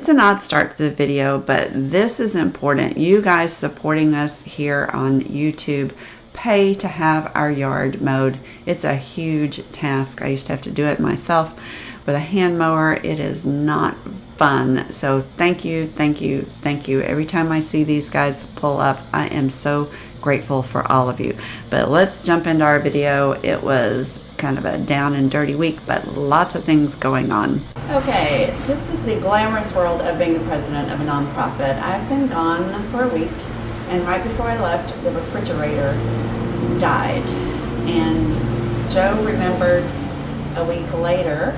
It's an odd start to the video, but this is important. You guys supporting us here on YouTube pay to have our yard mowed. It's a huge task. I used to have to do it myself with a hand mower. It is not fun. So thank you, thank you, thank you. Every time I see these guys pull up, I am so grateful for all of you. But let's jump into our video. It was kind of a down and dirty week, but lots of things going on. Okay, this is the glamorous world of being the president of a nonprofit. I've been gone for a week, and right before I left, the refrigerator died. And Joe remembered a week later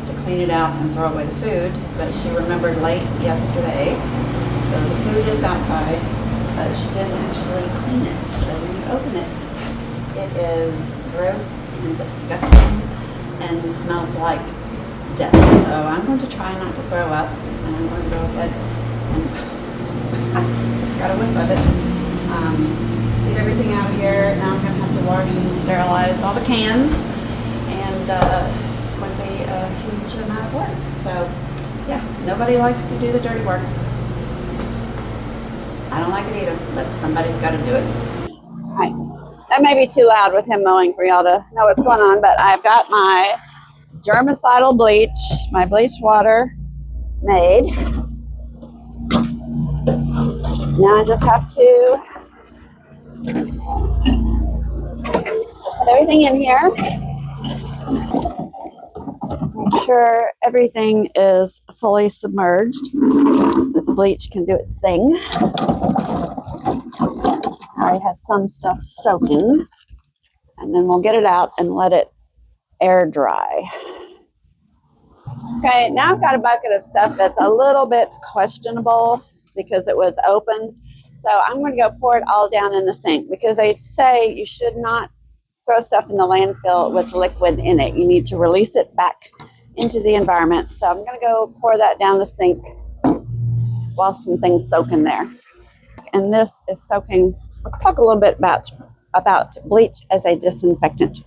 to clean it out and throw away the food, but she remembered late yesterday. So the food is outside, but she didn't actually clean it. So when you open it, it is gross and disgusting and smells like death. So I'm going to try not to throw up, and I'm going to go ahead and just got a whiff of it. Get everything out of here. Now I'm going to have to wash and sterilize all the cans, and it's going to be a huge amount of work. So yeah, nobody likes to do the dirty work. I don't like it either, but somebody's got to do it. All right. That may be too loud with him mowing for y'all to know what's going on, but I've got my germicidal bleach, my bleach water made. Now I just have to put everything in here. Make sure everything is fully submerged, that the bleach can do its thing. I had some stuff soaking, and then we'll get it out and let it air dry. Okay, now I've got a bucket of stuff that's a little bit questionable because it was open. So I'm going to go pour it all down in the sink, because they say you should not throw stuff in the landfill with liquid in it. You need to release it back into the environment. So I'm going to go pour that down the sink while some things soak in there. And this is soaking. Let's talk a little bit about bleach as a disinfectant.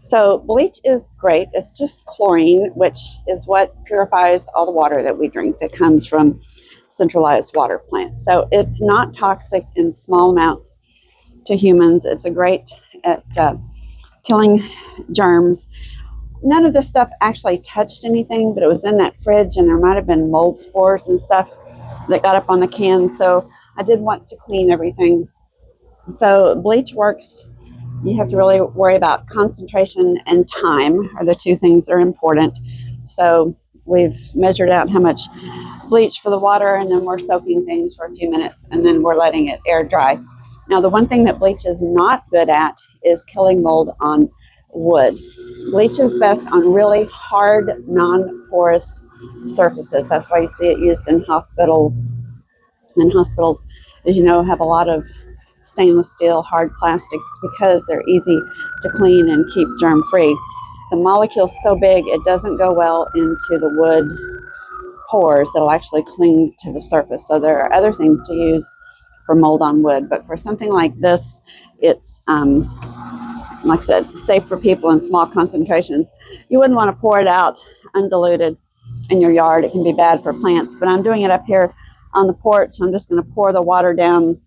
So bleach is great. It's just chlorine, which is what purifies all the water that we drink that comes from centralized water plants. So it's not toxic in small amounts to humans. It's a great at killing germs. None of this stuff actually touched anything, but it was in that fridge, and there might have been mold spores and stuff that got up on the can. So I did want to clean everything. So bleach works. You have to really worry about concentration and time are the two things that are important. So we've measured out how much bleach for the water, and then we're soaking things for a few minutes, and then we're letting it air dry. Now, the one thing that bleach is not good at is killing mold on wood. Bleach is best on really hard, non-porous surfaces. That's why you see it used in hospitals. And hospitals, as you know, have a lot of stainless steel, hard plastics, because they're easy to clean and keep germ-free. The molecule's so big, it doesn't go well into the wood pores. It'll actually cling to the surface. So there are other things to use for mold on wood. But for something like this, it's, like I said, safe for people in small concentrations. You wouldn't want to pour it out undiluted in your yard. It can be bad for plants. But I'm doing it up here on the porch. I'm just going to pour the water down.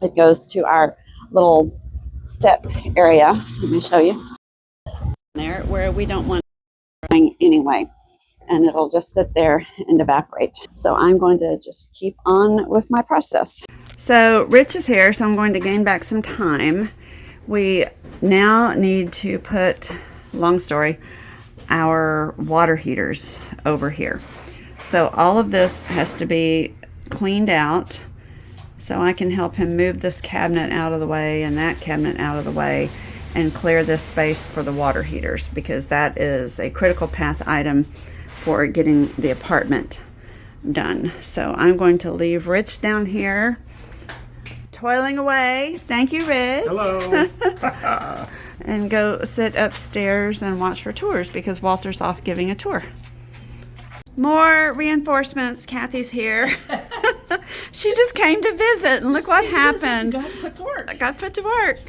It goes to our little step area. Let me show you. There, where we don't want it anyway. And it'll just sit there and evaporate. So I'm going to just keep on with my process. So Rich is here, so I'm going to gain back some time. We now need to put, long story, our water heaters over here. So all of this has to be cleaned out, so I can help him move this cabinet out of the way and that cabinet out of the way and clear this space for the water heaters, because that is a critical path item for getting the apartment done. So I'm going to leave Rich down here toiling away. Thank you, Rich. Hello. And go sit upstairs and watch for tours, because Walter's off giving a tour. More reinforcements. Kathy's here. She just came to visit, and look what happened. Got put to work. I got put to work.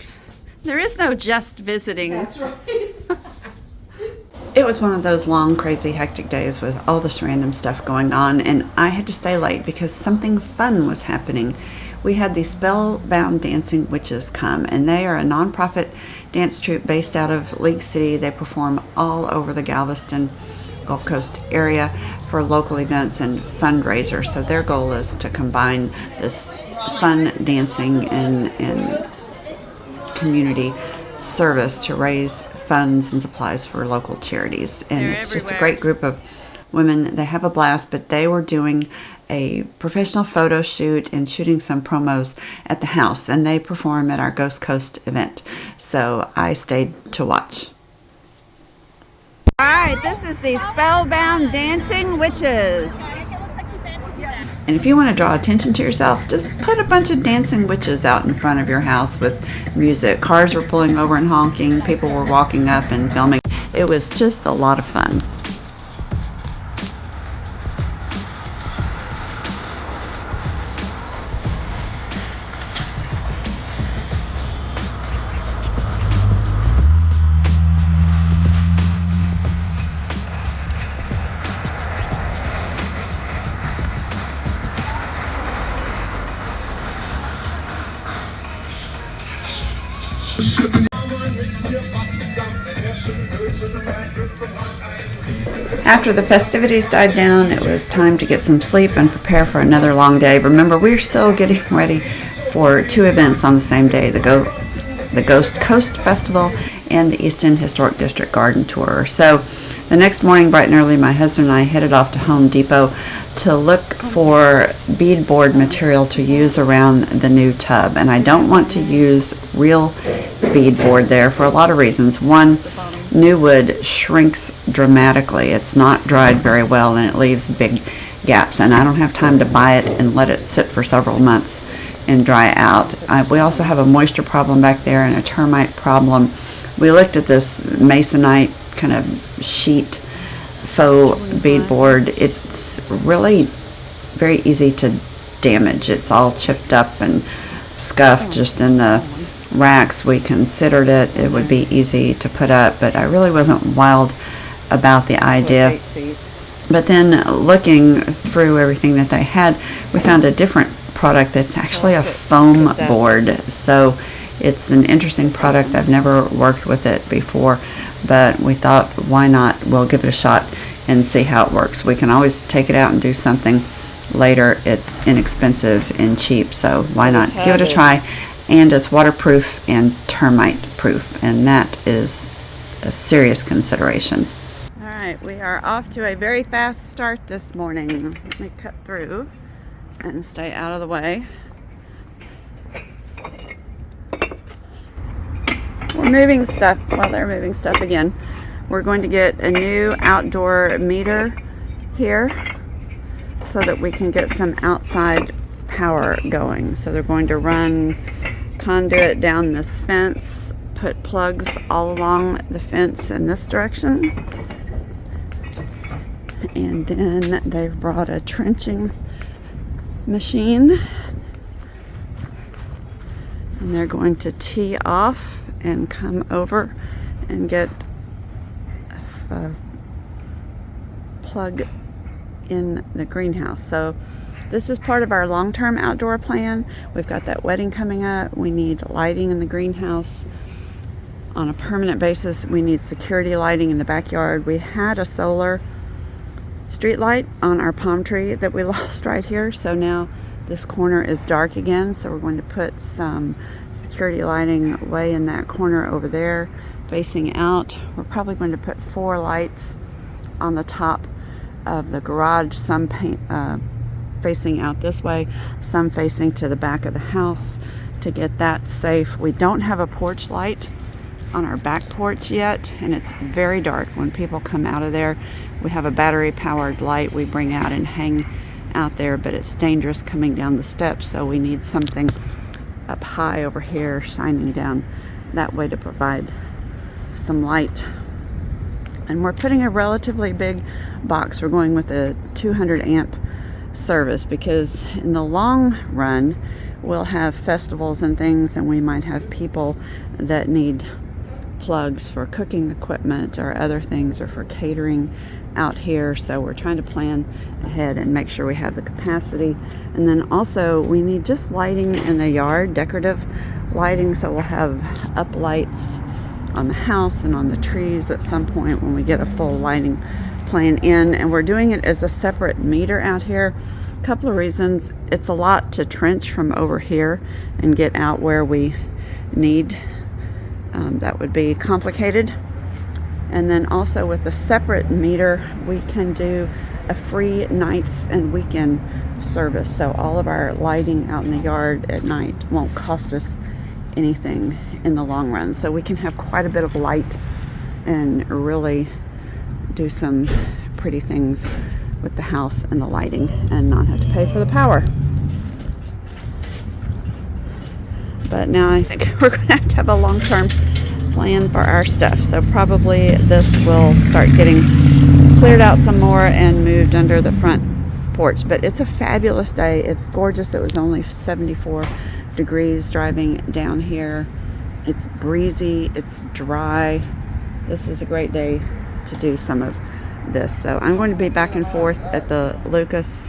There is no just visiting. That's right. It was one of those long, crazy, hectic days with all this random stuff going on, and I had to stay late because something fun was happening. We had the Spellbound Dancing Witches come, and they are a nonprofit dance troupe based out of League City. They perform all over the Galveston Gulf Coast area for local events and fundraisers. So their goal is to combine this fun dancing and community service to raise funds and supplies for local charities. And it's just a great group of women. They have a blast, but they were doing a professional photo shoot and shooting some promos at the house, and they perform at our Ghost Coast event. So I stayed to watch. All right, this is the Spellbound Dancing Witches. And if you want to draw attention to yourself, just put a bunch of dancing witches out in front of your house with music. Cars were pulling over and honking. People were walking up and filming. It was just a lot of fun. After the festivities died down, it was time to get some sleep and prepare for another long day. Remember, we're still getting ready for two events on the same day, the Ghost Coast Festival and the East End Historic District Garden Tour. So the next morning, bright and early, my husband and I headed off to Home Depot to look for beadboard material to use around the new tub. And I don't want to use real beadboard there for a lot of reasons. One, new wood shrinks dramatically. It's not dried very well, and it leaves big gaps. And I don't have time to buy it and let it sit for several months and dry out. We also have a moisture problem back there and a termite problem. We looked at this masonite kind of sheet faux beadboard. It's really very easy to damage. It's all chipped up and scuffed just in the racks. We considered it. It would be easy to put up, but I really wasn't wild about the idea. But then looking through everything that they had, we found a different product that's actually a foam board. So it's an interesting product. I've never worked with it before, but we thought, why not? We'll give it a shot and see how it works. We can always take it out and do something later. It's inexpensive and cheap, so why not give it a try? And it's waterproof and termite proof, and that is a serious consideration. All right, we are off to a very fast start this morning. Let me cut through and stay out of the way. We're moving stuff. Well, they're moving stuff again. We're going to get a new outdoor meter here so that we can get some outside power going. So they're going to run conduit down this fence, put plugs all along the fence in this direction, and then they've brought a trenching machine, and they're going to tee off and come over and get a plug in the greenhouse. So this is part of our long-term outdoor plan. We've got that wedding coming up. We need lighting in the greenhouse on a permanent basis. We need security lighting in the backyard. We had a solar street light on our palm tree that we lost right here. So now this corner is dark again. So we're going to put some security lighting way in that corner over there, facing out. We're probably going to put 4 lights on the top of the garage, some facing out this way, some facing to the back of the house to get that safe. We don't have a porch light on our back porch yet, and it's very dark when people come out of there. We have a battery powered light we bring out and hang out there, but it's dangerous coming down the steps, so we need something up high over here shining down that way to provide some light. And we're putting a relatively big box. We're going with a 200 amp service because in the long run we'll have festivals and things, and we might have people that need plugs for cooking equipment or other things, or for catering out here. So we're trying to plan ahead and make sure we have the capacity. And then also we need just lighting in the yard, decorative lighting, so we'll have up lights on the house and on the trees at some point when we get a full lighting plan in. And we're doing it as a separate meter out here. A couple of reasons. It's a lot to trench from over here and get out where we need. That would be complicated. And then also with a separate meter, we can do a free nights and weekend service. So all of our lighting out in the yard at night won't cost us anything in the long run. So we can have quite a bit of light and really do some pretty things with the house and the lighting and not have to pay for the power. But now I think we're going to have a long-term plan for our stuff. So probably this will start getting cleared out some more and moved under the front porch. But it's a fabulous day. It's gorgeous. It was only 74 degrees driving down here. It's breezy. It's dry. This is a great day to do some of this. So I'm going to be back and forth at the Lucas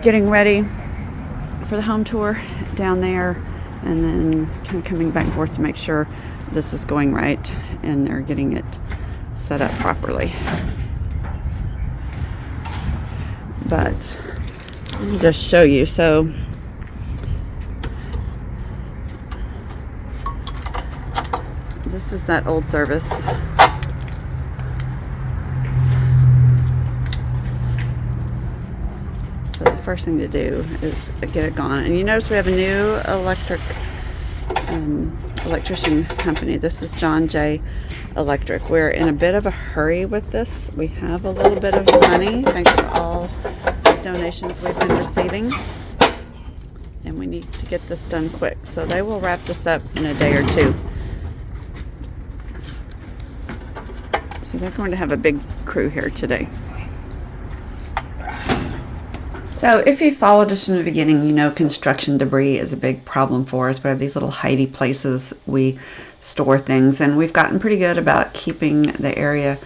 getting ready for the home tour down there, and then kind of coming back and forth to make sure this is going right and they're getting it set up properly. But let me just show you. So this is that old service. So the first thing to do is get it gone. And you notice we have a new electrician company. This is John J. Electric. We're in a bit of a hurry with this. We have a little bit of money thanks to all donations we've been receiving, and we need to get this done quick. So they will wrap this up in a day or two. So they're going to have a big crew here today. So if you followed us from the beginning, you know construction debris is a big problem for us. We have these little hidey places we store things, and we've gotten pretty good about keeping the area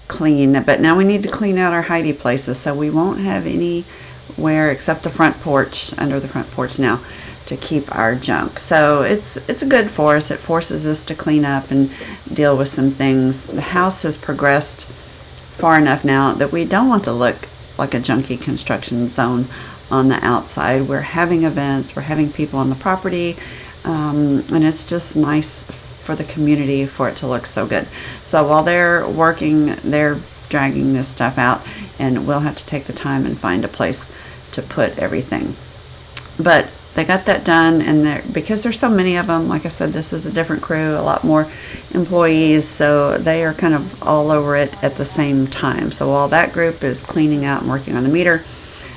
clean. But now we need to clean out our hidey places, so we won't have anywhere except the front porch, under the front porch now, to keep our junk. So it's good for us. It forces us to clean up and deal with some things. The house has progressed far enough now that we don't want to look like a junky construction zone on the outside. We're having events, we're having people on the property, and it's just nice for the community for it to look so good. So while they're working, they're dragging this stuff out, and we'll have to take the time and find a place to put everything. But they got that done, and because there's so many of them, like I said, this is a different crew, a lot more employees, so they are kind of all over it at the same time. So while that group is cleaning out and working on the meter,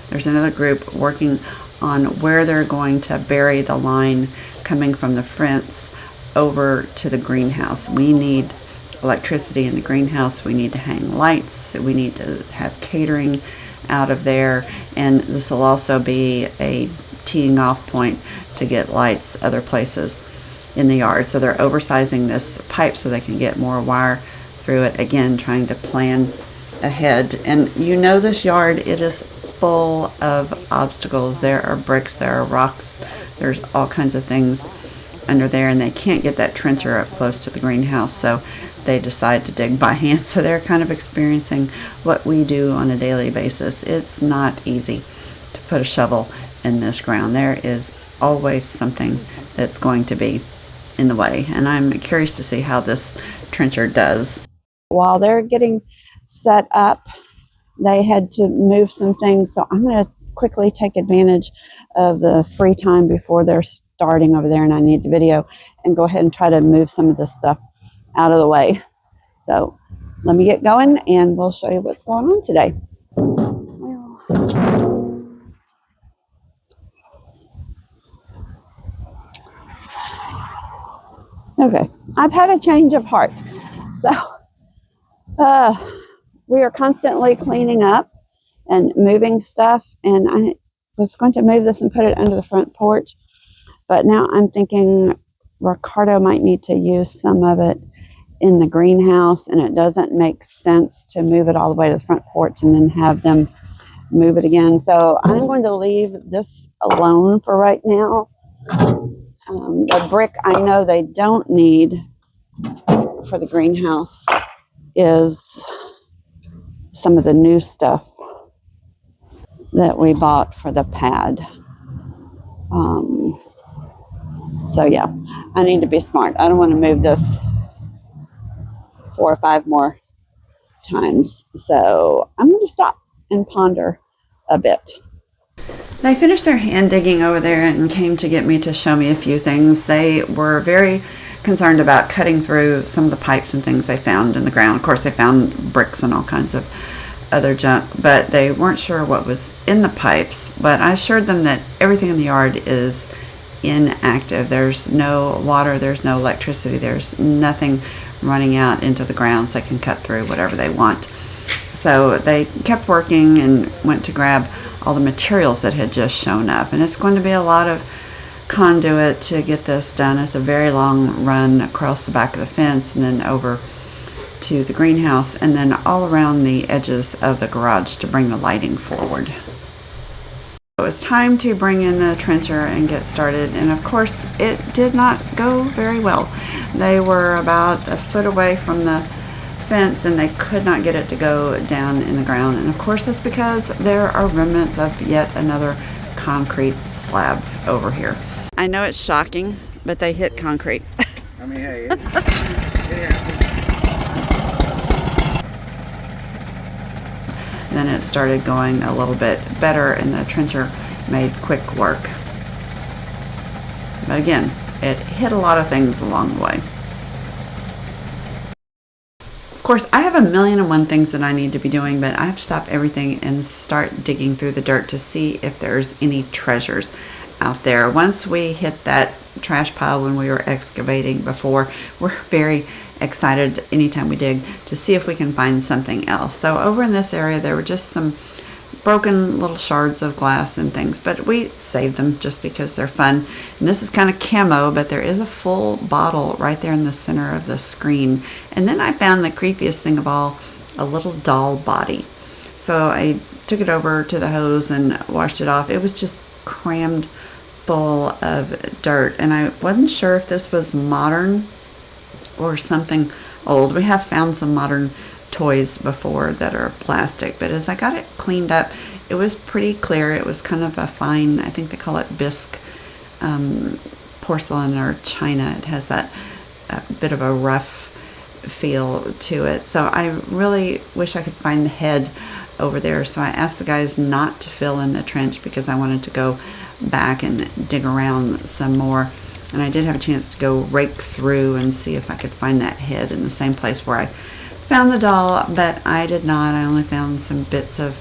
there's another group working on where they're going to bury the line coming from the fence over to the greenhouse. We need electricity in the greenhouse. We need to hang lights. We need to have catering out of there, and this will also be a teeing off point to get lights other places in the yard. So they're oversizing this pipe so they can get more wire through it. Again, trying to plan ahead. And you know this yard, it is full of obstacles. There are bricks, there are rocks, there's all kinds of things under there, and they can't get that trencher up close to the greenhouse, so they decide to dig by hand. So they're kind of experiencing what we do on a daily basis. It's not easy to put a shovel in this ground. There is always something that's going to be in the way, and I'm curious to see how this trencher does. While they're getting set up, they had to move some things, so I'm going to quickly take advantage of the free time before they're starting over there and I need the video, and go ahead and try to move some of this stuff out of the way. So let me get going and we'll show you what's going on today. Okay, I've had a change of heart. So we are constantly cleaning up and moving stuff, and I was going to move this and put it under the front porch, but now I'm thinking Ricardo might need to use some of it, in the greenhouse, and it doesn't make sense to move it all the way to the front porch and then have them move it again. So I'm going to leave this alone for right now. The brick I know they don't need for the greenhouse is some of the new stuff that we bought for the pad. So yeah, I need to be smart. I don't want to move this 4 or 5 more times. So I'm going to stop and ponder a bit. They finished their hand digging over there and came to get me to show me a few things. They were very concerned about cutting through some of the pipes and things they found in the ground. Of course, they found bricks and all kinds of other junk, but they weren't sure what was in the pipes. But I assured them that everything in the yard is inactive. There's no water, there's no electricity, there's nothing running out into the grounds. They can cut through whatever they want. So they kept working and went to grab all the materials that had just shown up, and it's going to be a lot of conduit to get this done. It's a very long run across the back of the fence and then over to the greenhouse and then all around the edges of the garage to bring the lighting forward. It was time to bring in the trencher and get started, and of course it did not go very well. They were about a foot away from the fence and they could not get it to go down in the ground, and of course that's because there are remnants of yet another concrete slab over here. I know it's shocking, but they hit concrete. I mean, hey, it happens. Then it started going a little bit better and the trencher made quick work. But again, it hit a lot of things along the way. Of course, I have 1,000,001 things that I need to be doing, but I have to stop everything and start digging through the dirt to see if there's any treasures out there. Once we hit that trash pile when we were excavating before, we're very excited anytime we dig to see if we can find something else. So over in this area there were just some broken little shards of glass and things, but we saved them just because they're fun. And this is kind of camo, but there is a full bottle right there in the center of the screen. And then I found the creepiest thing of all, a little doll body. So I took it over to the hose and washed it off. It was just crammed full of dirt, and I wasn't sure if this was modern or something old. We have found some modern toys before that are plastic, but as I got it cleaned up, it was pretty clear. It was kind of a fine, I think they call it bisque porcelain or china. It has that bit of a rough feel to it. So I really wish I could find the head over there. So I asked the guys not to fill in the trench because I wanted to go back and dig around some more. And I did have a chance to go rake through and see if I could find that head in the same place where I found the doll, but I did not. I only found some bits of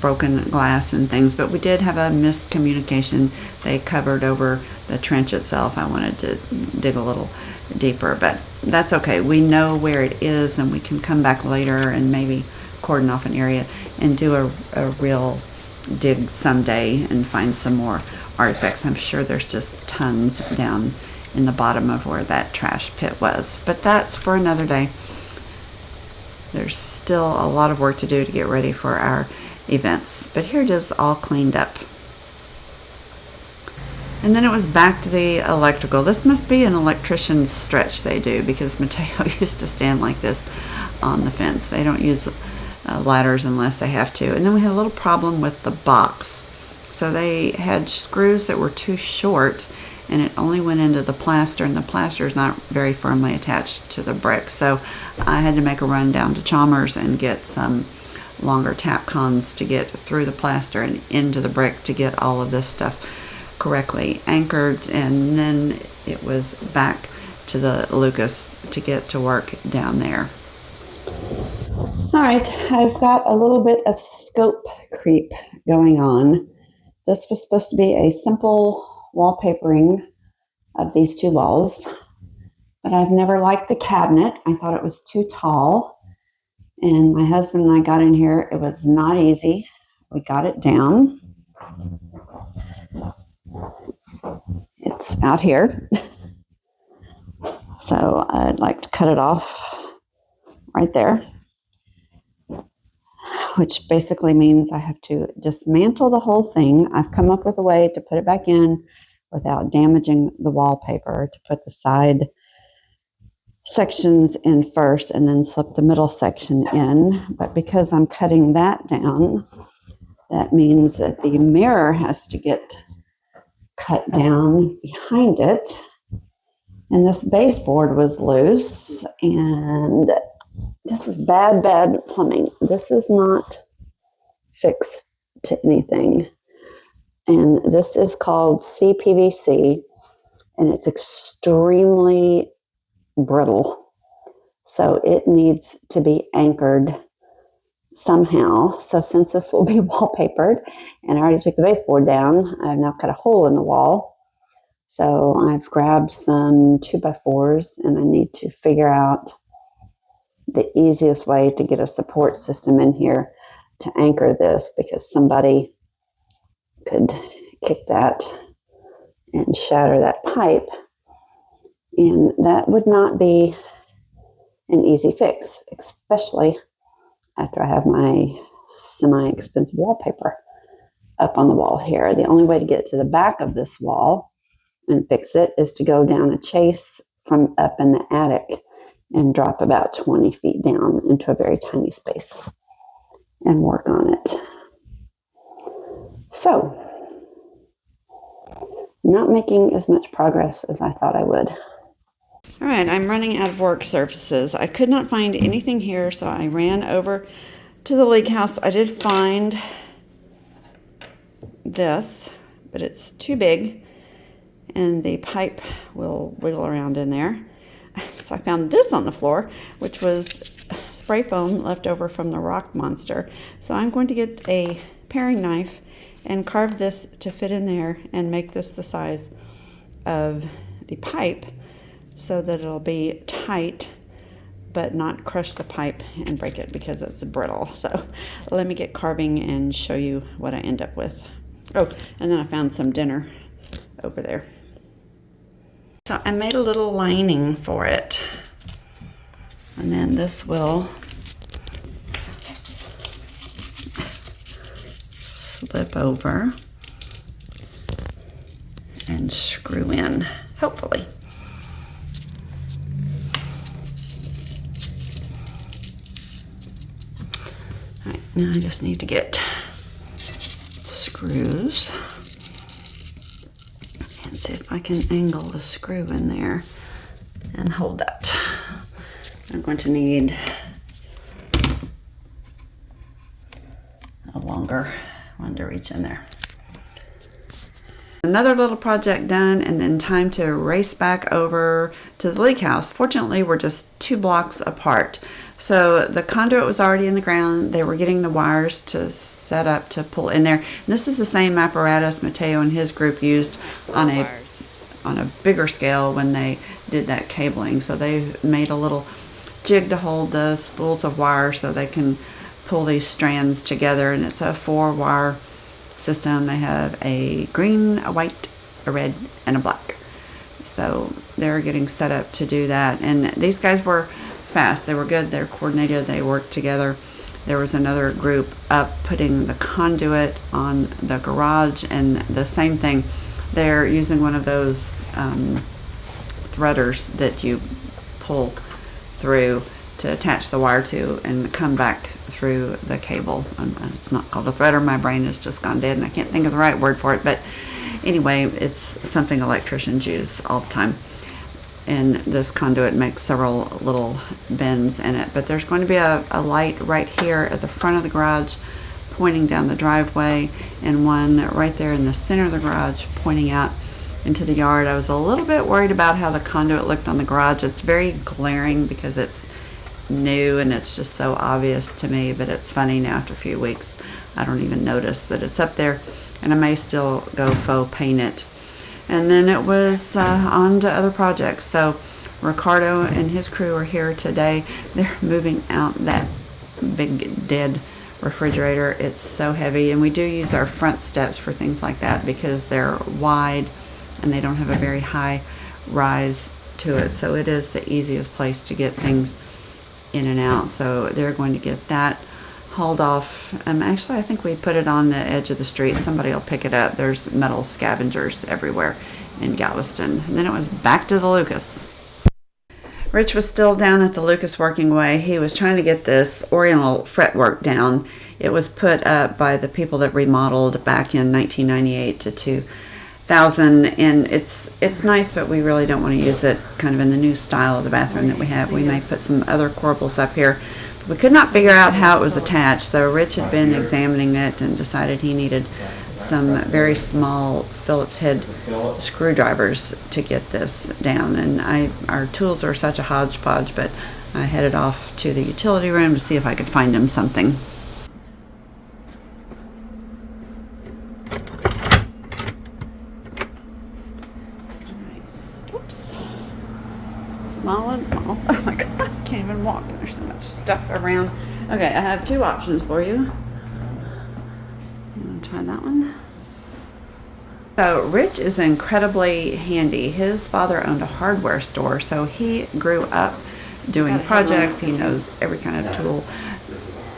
broken glass and things, but we did have a miscommunication. They covered over the trench itself. I wanted to dig a little deeper, but that's okay. We know where it is, and we can come back later and maybe cordon off an area and do a real dig someday and find some more artifacts. I'm sure there's just tons down in the bottom of where that trash pit was, but that's for another day. There's still a lot of work to do to get ready for our events, but here it is all cleaned up. And then it was back to the electrical. This must be an electrician's stretch they do, because Mateo used to stand like this on the fence. They don't use ladders unless they have to. And then we had a little problem with the box. So they had screws that were too short, and it only went into the plaster, and the plaster is not very firmly attached to the brick. So I had to make a run down to Chalmers and get some longer tap cons to get through the plaster and into the brick to get all of this stuff correctly anchored, and then it was back to the Lucas to get to work down there. All right, I've got a little bit of scope creep going on. This was supposed to be a simple wallpapering of these two walls, but I've never liked the cabinet. I thought it was too tall, and my husband and I got in here. It was not easy. We got it down. It's out here. So I'd like to cut it off right there, which basically means I have to dismantle the whole thing. I've come up with a way to put it back in without damaging the wallpaper, to put the side sections in first and then slip the middle section in. But because I'm cutting that down, that means that the mirror has to get cut down behind it. And this baseboard was loose, and this is bad plumbing. This is not fixed to anything. And this is called CPVC, and it's extremely brittle. So it needs to be anchored somehow. So since this will be wallpapered, and I already took the baseboard down, I've now cut a hole in the wall. So I've grabbed some 2x4s, and I need to figure out the easiest way to get a support system in here to anchor this, because somebody could kick that and shatter that pipe, and that would not be an easy fix, especially after I have my semi-expensive wallpaper up on the wall here. The only way to get to the back of this wall and fix it is to go down a chase from up in the attic and drop about 20 feet down into a very tiny space and work on it. So, not making as much progress as I thought I would. All right, I'm running out of work surfaces. I could not find anything here, so I ran over to the League house. I did find this, but it's too big, and the pipe will wiggle around in there. So I found this on the floor, which was spray foam left over from the rock monster. So I'm going to get a paring knife and carve this to fit in there and make this the size of the pipe so that it'll be tight but not crush the pipe and break it because it's brittle. So let me get carving and show you what I end up with. Oh, and then I found some dinner over there. So I made a little lining for it, and then this will slip over and screw in, hopefully. All right, now I just need to get screws and see if I can angle the screw in there and hold that. I'm going to need a longer one to reach in there. Another little project done, and then time to race back over to the League house. Fortunately, we're just 2 blocks apart. So the conduit was already in the ground. They were getting the wires to set up to pull in there. And this is the same apparatus Mateo and his group used on a bigger scale when they did that cabling. So they made a little jig to hold the spools of wire so they can pull these strands together, and it's a 4-wire system. They have a green, a white, a red, and a black. So they're getting set up to do that. And these guys were fast. They were good. They're coordinated. They worked together. There was another group up putting the conduit on the garage, and the same thing. They're using one of those threaders that you pull through to attach the wire to and come back through the cable. It's not called a threader. My brain has just gone dead and I can't think of the right word for it, but anyway, it's something electricians use all the time. And this conduit makes several little bends in it, but there's going to be a light right here at the front of the garage pointing down the driveway, and one right there in the center of the garage pointing out into the yard. I was a little bit worried about how the conduit looked on the garage. It's very glaring because it's new and it's just so obvious to me, but it's funny now after a few weeks I don't even notice that it's up there, and I may still go faux paint it. And then it was on to other projects. So Ricardo and his crew are here today. They're moving out that big dead refrigerator. It's so heavy, and we do use our front steps for things like that because they're wide and they don't have a very high rise to it, so it is the easiest place to get things in and out. So they're going to get that hauled off. Actually, I think we put it on the edge of the street. Somebody will pick it up. There's metal scavengers everywhere in Galveston. And then it was back to the Lucas. Rich was still down at the Lucas working away. He was trying to get this Oriental fretwork down. It was put up by the people that remodeled back in 1998 to 2000, and it's nice, but we really don't want to use it kind of in the new style of the bathroom that we have. We may put some other corbels up here. But we could not figure out how it was attached, so Rich had been examining it and decided he needed some very small Phillips head screwdrivers to get this down. And our tools are such a hodgepodge, but I headed off to the utility room to see if I could find him something. Oops. Small and small. Oh my god, I can't even walk. There's so much stuff around. Okay, I have two options for you. Try that one. So Rich is incredibly handy. His father owned a hardware store, so he grew up doing projects. He knows every kind of tool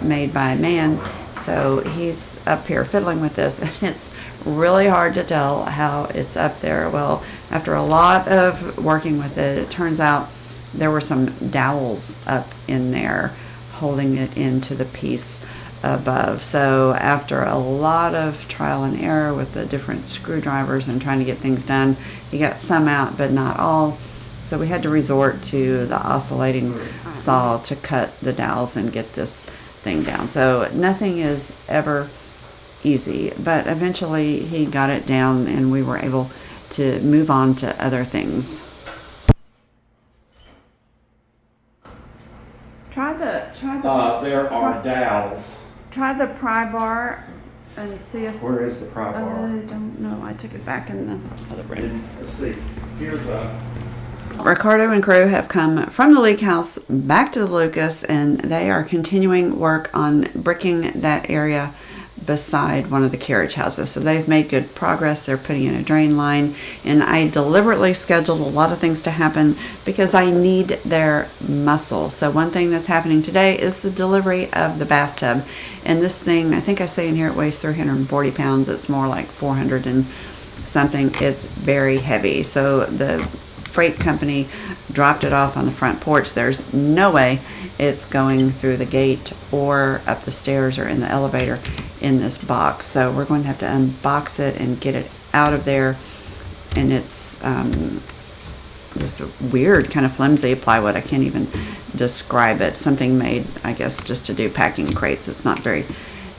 made by man. So he's up here fiddling with this, and it's really hard to tell how it's up there. Well, after a lot of working with it, it turns out there were some dowels up in there holding it into the piece above. So after a lot of trial and error with the different screwdrivers and trying to get things done, he got some out, but not all. So we had to resort to the oscillating saw to cut the dowels and get this thing down. So nothing is ever easy, but eventually he got it down and we were able to move on to other things. There are dowels. Try the pry bar and see if... Where is the pry bar? I don't know. I took it back in the other room. Let's see. Here's a... Ricardo and crew have come from the League House back to the Lucas, and they are continuing work on bricking that area beside one of the carriage houses. So they've made good progress. They're putting in a drain line, and I deliberately scheduled a lot of things to happen because I need their muscle. So one thing that's happening today is the delivery of the bathtub, and this thing, I think I say in here, it weighs 340 pounds. It's more like 400 and something. It's very heavy. So the freight company dropped it off on the front porch. There's no way it's going through the gate or up the stairs or in the elevator in this box. So we're going to have to unbox it and get it out of there. And it's this weird kind of flimsy plywood. I can't even describe it. Something made, I guess, just to do packing crates. It's not very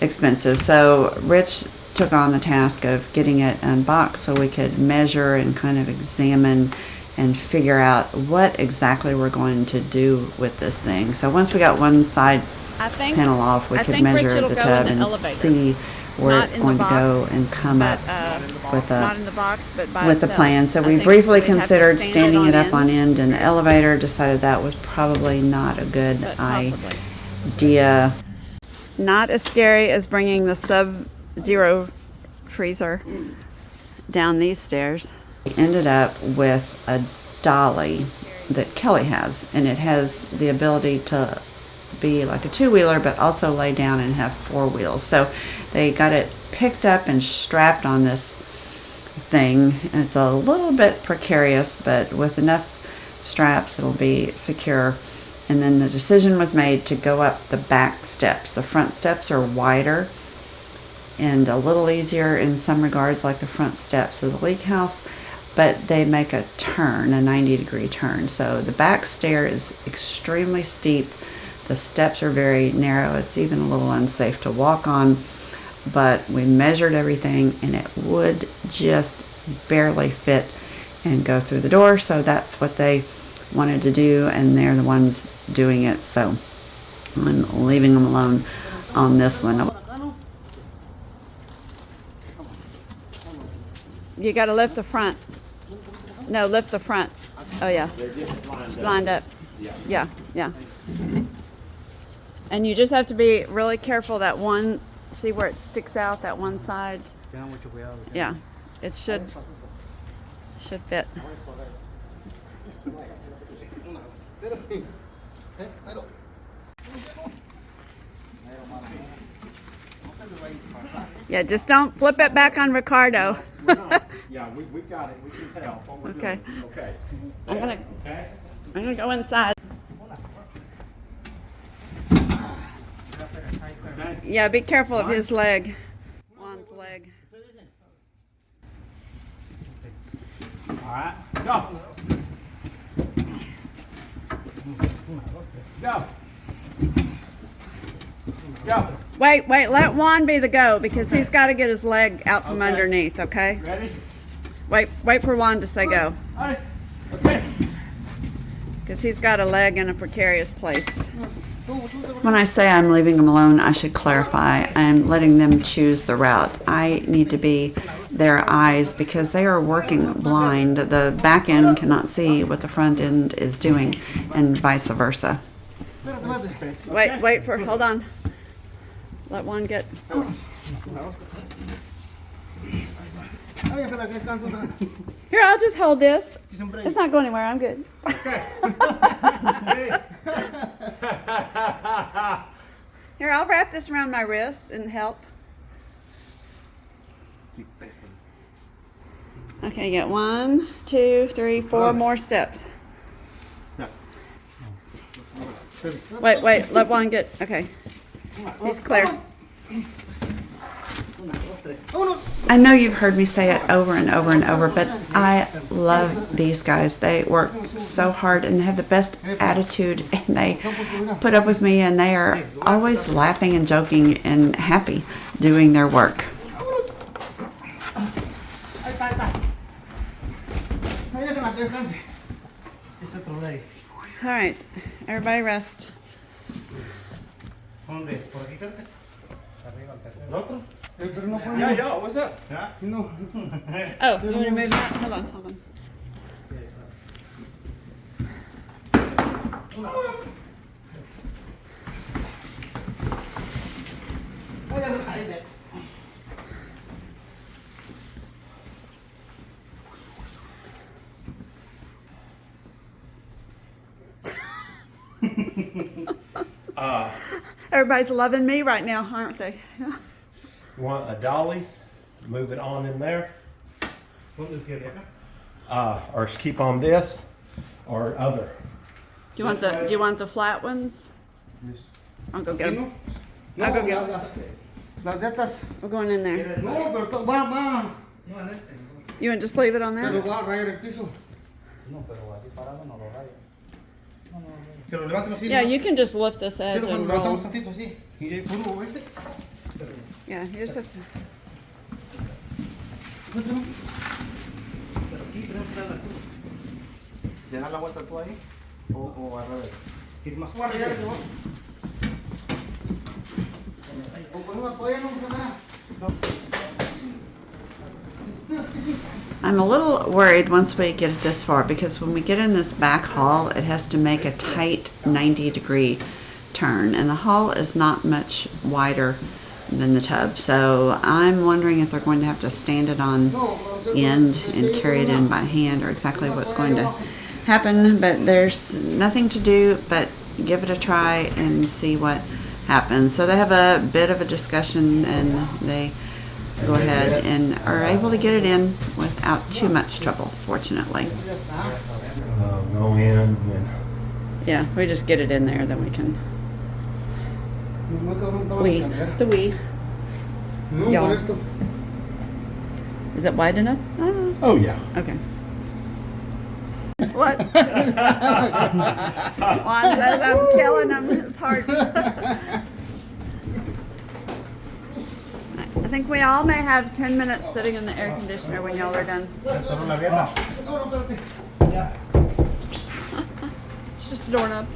expensive. So Rich took on the task of getting it unboxed so we could measure and kind of examine and figure out what exactly we're going to do with this thing. So once we got one side panel off, we could measure the tub and see where it's going to go and come up with the plan. So we briefly considered standing it up on end in the elevator, decided that was probably not a good idea. Not as scary as bringing the Sub-Zero freezer down these stairs. We ended up with a dolly that Kelly has, and it has the ability to be like a two-wheeler but also lay down and have four wheels. So they got it picked up and strapped on this thing. It's a little bit precarious, but with enough straps it'll be secure. And then the decision was made to go up the back steps. The front steps are wider and a little easier in some regards, like the front steps of the League House, but they make a turn, a 90-degree turn. So the back stair is extremely steep. The steps are very narrow. It's even a little unsafe to walk on, but we measured everything and it would just barely fit and go through the door. So that's what they wanted to do, and they're the ones doing it. So I'm leaving them alone on this one. You got to lift the front. No, lift the front. Oh, yeah. Just lined up. Yeah, yeah. And you just have to be really careful that one, see where it sticks out, that one side? Yeah, it should fit. Yeah, just don't flip it back on Ricardo. Yeah, we got it. We can tell what we're Okay. doing. Okay. I'm gonna Okay. go inside. Yeah, be careful of his leg. Juan's leg. All right. Go. Go. Go. Wait, let Juan be the go because he's got to get his leg out from Okay. underneath, okay? Ready? Wait for Juan to say go. All right. Okay. Because he's got a leg in a precarious place. When I say I'm leaving them alone, I should clarify. I'm letting them choose the route. I need to be their eyes because they are working blind. The back end cannot see what the front end is doing, and vice versa. Hold on. Let Juan get. Here, I'll just hold this. It's not going anywhere. I'm good. Here, I'll wrap this around my wrist and help. Okay, you got 1, 2, 3, 4 more steps. Wait, let Juan get. Okay. He's clear. I know you've heard me say it over and over and over, but I love these guys. They work so hard and they have the best attitude, and they put up with me, and they are always laughing and joking and happy doing their work. All right, everybody rest. Yeah, what's up? Oh, you want to move that? Hold on. Everybody's loving me right now, aren't they? You want a dollies? Move it on in there. Or keep on this, or other. Do you want the flat ones? I'll go get them. I'll go get them. We're going in there. You want to just leave it on there? Yeah, you can just lift this edge and roll. Yeah, you just have to. I'm a little worried once we get it this far, because when we get in this back hall, it has to make a tight 90-degree turn, and the hall is not much wider than the tub. So I'm wondering if they're going to have to stand it on end and carry it in by hand, or exactly what's going to happen. But there's nothing to do but give it a try and see what happens. So they have a bit of a discussion, and they go ahead and are able to get it in without too much trouble, fortunately. Go in and then. Yeah, we just get it in there, then we can. Y'all. Is it wide enough? Oh yeah. Okay. What? Juan says I'm killing him. It's hard. I think we all may have 10 minutes sitting in the air conditioner when y'all are done. It's just a doorknob.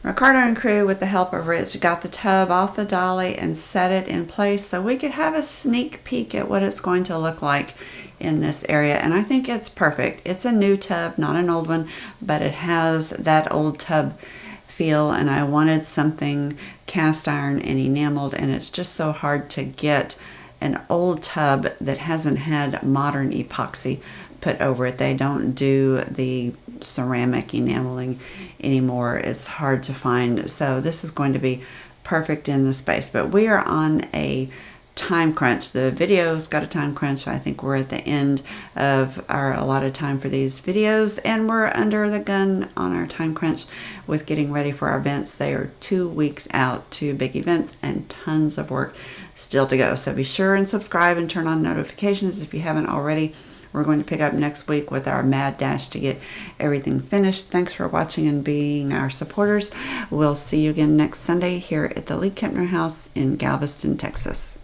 Ricardo and crew, with the help of Rich, got the tub off the dolly and set it in place so we could have a sneak peek at what it's going to look like in this area. And I think it's perfect. It's a new tub, not an old one, but it has that old tub feel, and I wanted something cast iron and enameled, and it's just so hard to get an old tub that hasn't had modern epoxy put over it. They don't do the ceramic enameling anymore. It's hard to find. So this is going to be perfect in the space. But we are on a time crunch. The video's got a time crunch. I think we're at the end of our allotted time for these videos, and we're under the gun on our time crunch with getting ready for our events. They are 2 weeks out to big events and tons of work still to go. So be sure and subscribe and turn on notifications if you haven't already. We're going to pick up next week with our mad dash to get everything finished. Thanks for watching and being our supporters. We'll see you again next Sunday here at the League-Kempner House in Galveston, Texas.